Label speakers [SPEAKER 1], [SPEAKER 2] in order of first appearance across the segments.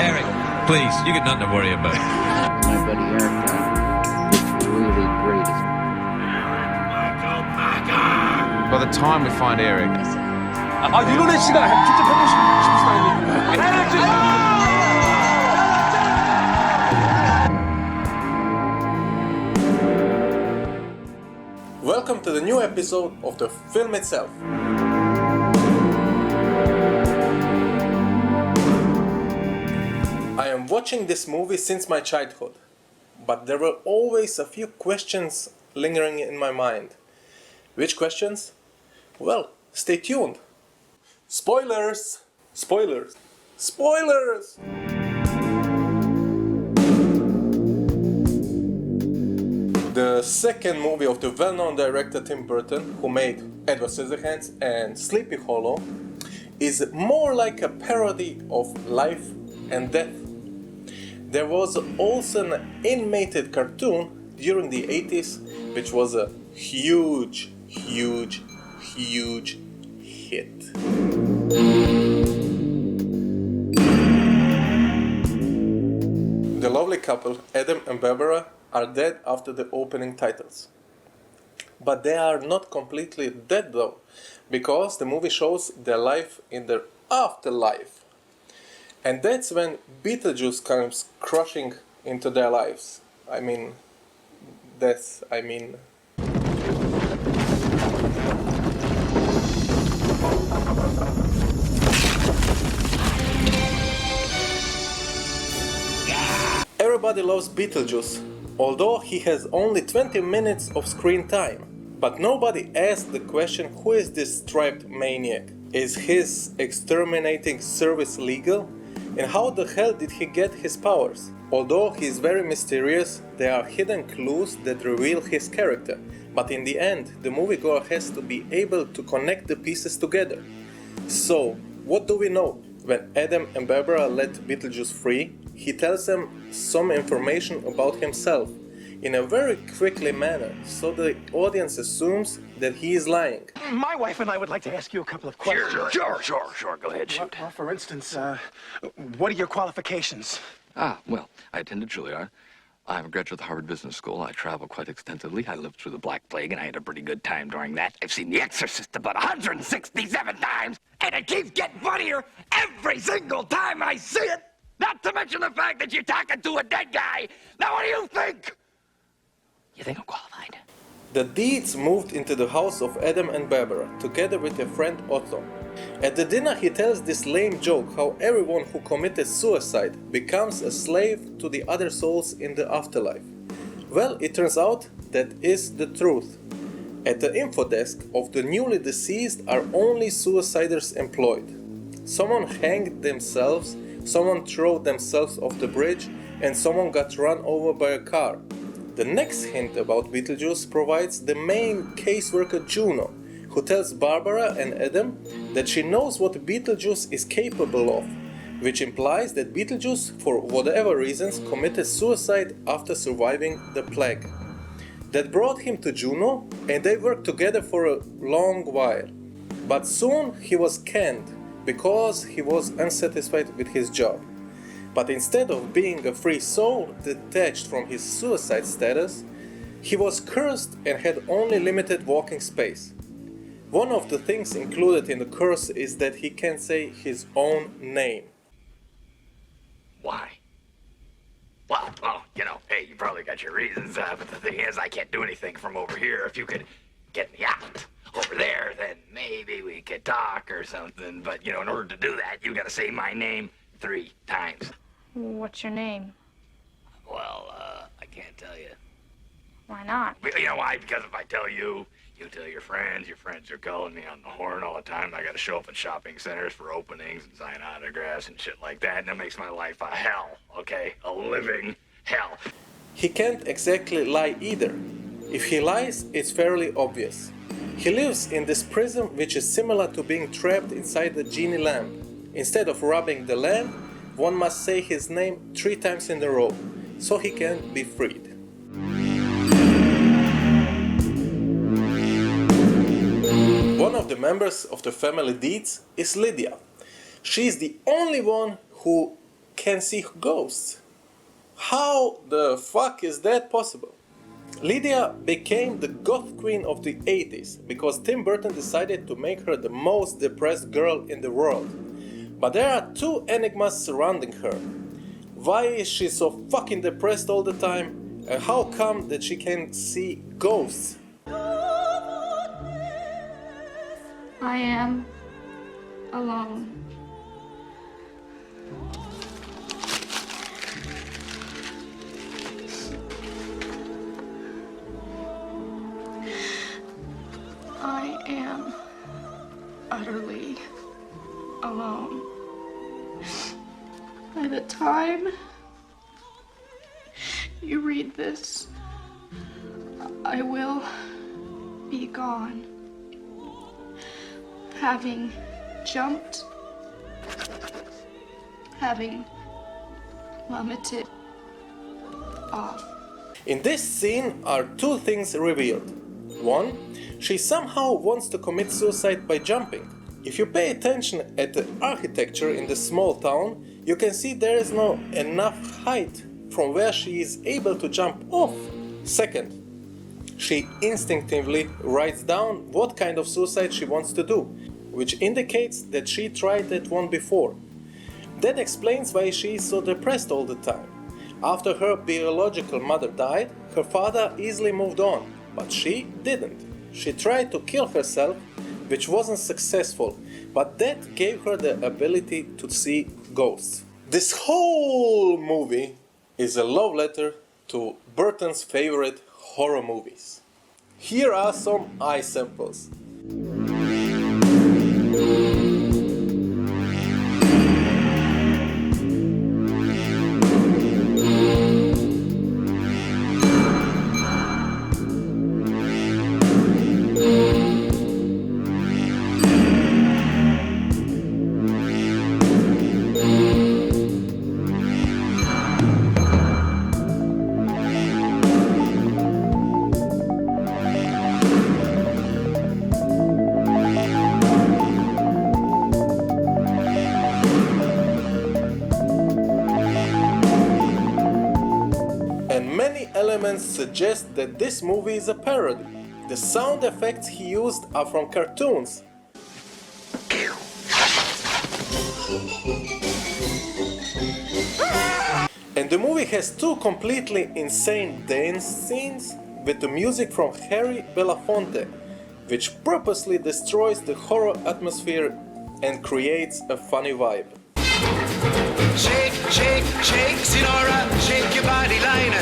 [SPEAKER 1] Eric, please, you got nothing to worry about.
[SPEAKER 2] My buddy Eric looks really great.
[SPEAKER 3] By the time we find Eric,
[SPEAKER 4] 윤호래 씨가 직접 해보시고 싶으시다니.
[SPEAKER 5] Welcome to the new episode of the film itself. I am watching this movie since my childhood, but there were always a few questions lingering in my mind. Which questions? Well, stay tuned. Spoilers! Spoilers! Spoilers! The second movie of the well-known director Tim Burton, who made Edward Scissorhands and Sleepy Hollow, is more like a parody of life and death. There was also an animated cartoon during the 80s, which was a huge hit. The lovely couple, Adam and Barbara, are dead after the opening titles. But they are not completely dead though, because the movie shows their life in their afterlife. And that's when Beetlejuice comes crushing into their lives. Everybody loves Beetlejuice, although he has only 20 minutes of screen time. But nobody asked the question, who is this striped maniac? Is his exterminating service legal? And how the hell did he get his powers? Although he is very mysterious, there are hidden clues that reveal his character. But in the end, the moviegoer has to be able to connect the pieces together. So, what do we know? When Adam and Barbara let Beetlejuice free, he tells them some information about himself in a very quickly manner, so the audience assumes that he is lying.
[SPEAKER 4] My wife and I would like to ask you a couple of questions.
[SPEAKER 6] Sure. Go ahead, shoot.
[SPEAKER 4] Well, for instance, what are your qualifications?
[SPEAKER 6] Well, I attended Juilliard. I'm a graduate of the Harvard Business School. I travel quite extensively. I lived through the Black Plague, and I had a pretty good time during that. I've seen The Exorcist about 167 times, and it keeps getting funnier every single time I see it. Not to mention the fact that you're talking to a dead guy. Now, what do you think? You think I'm qualified?
[SPEAKER 5] The Deeds moved into the house of Adam and Barbara, together with their friend Otto. At the dinner he tells this lame joke how everyone who committed suicide becomes a slave to the other souls in the afterlife. Well, it turns out that is the truth. At the info desk of the newly deceased are only suiciders employed. Someone hanged themselves, someone threw themselves off the bridge, and someone got run over by a car. The next hint about Beetlejuice provides the main caseworker Juno, who tells Barbara and Adam that she knows what Beetlejuice is capable of, which implies that Beetlejuice, for whatever reasons, committed suicide after surviving the plague. That brought him to Juno, and they worked together for a long while. But soon he was canned because he was unsatisfied with his job. But instead of being a free soul detached from his suicide status, he was cursed and had only limited walking space. One of the things included in the curse is that he can't say his own name.
[SPEAKER 6] Why? Well, hey, you probably got your reasons, but the thing is, I can't do anything from over here. If you could get me out over there, then maybe we could talk or something. But, in order to do that, you gotta say my name 3 times.
[SPEAKER 7] What's your name?
[SPEAKER 6] Well, I can't tell you.
[SPEAKER 7] Why not?
[SPEAKER 6] You know why? Because if I tell you, you tell your friends are calling me on the horn all the time. I gotta show up at shopping centers for openings and sign autographs and shit like that, and that makes my life a hell, okay? A living hell.
[SPEAKER 5] He can't exactly lie either. If he lies, it's fairly obvious. He lives in this prison which is similar to being trapped inside the genie lamp. Instead of robbing the lamp, one must say his name 3 times in a row, so he can be freed. One of the members of the family Deeds is Lydia. She is the only one who can see ghosts. How the fuck is that possible? Lydia became the goth queen of the 80s because Tim Burton decided to make her the most depressed girl in the world. But there are two enigmas surrounding her. Why is she so fucking depressed all the time? And how come that she can see ghosts?
[SPEAKER 7] I am alone. I am utterly alone. By the time you read this, I will be gone. Having jumped, having plummeted off.
[SPEAKER 5] In this scene are two things revealed. One, she somehow wants to commit suicide by jumping. If you pay attention at the architecture in the small town, you can see there is no enough height from where she is able to jump off. Second, she instinctively writes down what kind of suicide she wants to do, which indicates that she tried that one before. That explains why she is so depressed all the time. After her biological mother died, her father easily moved on, but she didn't. She tried to kill herself, which wasn't successful, but that gave her the ability to see ghosts. This whole movie is a love letter to Burton's favorite horror movies. Here are some eye samples. Many elements suggest that this movie is a parody. The sound effects he used are from cartoons. And the movie has two completely insane dance scenes with the music from Harry Belafonte, which purposely destroys the horror atmosphere and creates a funny vibe.
[SPEAKER 8] Shake, shake, shake, Sinora, shake your body line.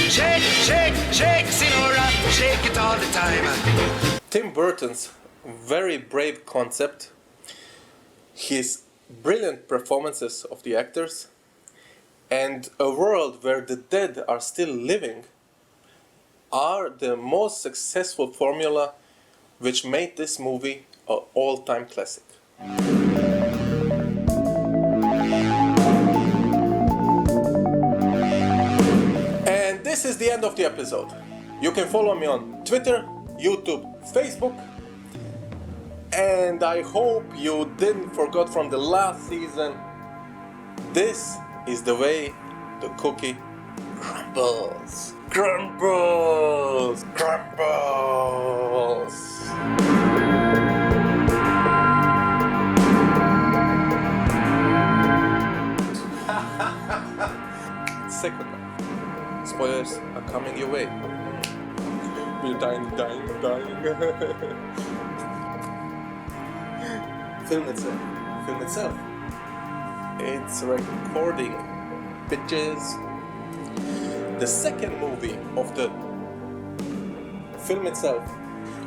[SPEAKER 8] Shake, shake, shake, Sinora, shake it all the time.
[SPEAKER 5] Tim Burton's very brave concept, his brilliant performances of the actors, and a world where the dead are still living are the most successful formula which made this movie an all-time classic. This is the end of the episode. You can follow me on Twitter, YouTube, Facebook, and I hope you didn't forget from the last season. This is the way the cookie crumbles. Crumbles! Crumbles! Second one. Spoilers are coming your way. We're dying. Film itself. It's recording, bitches. The second movie of the film itself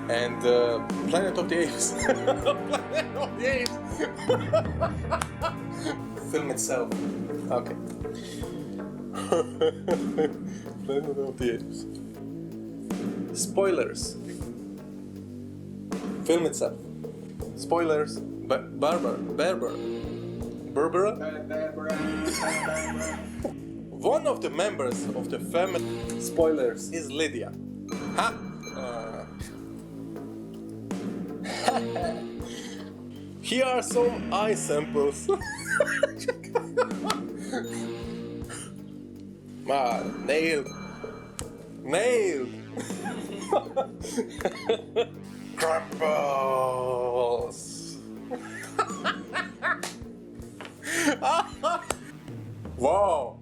[SPEAKER 5] and Planet of the Apes. Planet of the Apes. Film itself. Okay. Planet of the Apes. Spoilers. Film itself. Spoilers. Barbara. One of the members of the family. Spoilers. Is Lydia. Ha! Here are some eye samples. Man, nailed. Nailed. Crumbles. Wow.